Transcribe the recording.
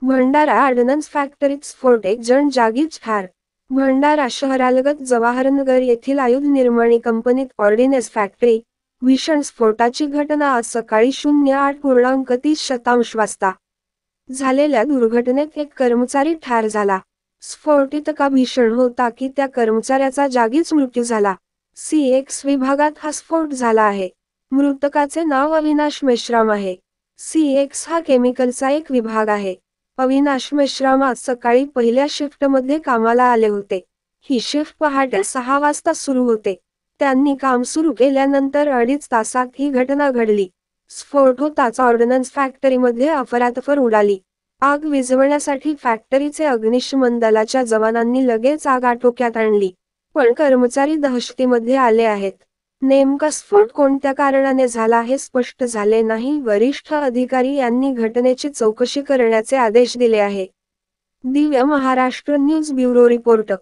Bhandara ordnance फॅक्टरीत स्फोट, एक जण जागीच ठार. भंडारा शहरालगत जवाहरनगर येथील आयुध निर्माणी कंपनीत ऑर्डिनन्स फॅक्टरी भीषण स्फोटाची घटना आज सकाळी 08:30 वाजता झालेल्या दुर्घटनेत एक कर्मचारी ठार झाला. स्फोट इतका भीषण होता की त्या कर्मचाऱ्याचा जागीच मृत्यू झाला. C-X विभागात हा स्फोट झाला आहे. मृतकाचे नाव अविनाश मेश्राम आहे. C-X हा केमिकलचा एक विभाग आहे. अविनाश मेश्राम आज सकाळी पहिल्या शिफ्टमध्ये कामाला आले होते. ही शिफ्ट पहाटे 6 वाजता सुरू होते. त्यांनी काम सुरू केल्यानंतर 2.5 तासात ही घटना घडली. स्फोट होताच ऑर्डनन्स फॅक्टरीमध्ये अफरातफर उडाली. आग विझवण्यासाठी फॅक्टरीचे अग्निशमन दलाच्या जवानांनी लगेच आग आटोक्यात आणली. पण कर्मचारी दहशतीमध्ये आले आहेत. नेमका स्फोट कोणत्या कारणाने झाला हे स्पष्ट झाले नाही. वरिष्ठ अधिकारी यांनी घटनेची चौकशी करण्याचे आदेश दिले आहे. Divya Maharashtra news bureau report.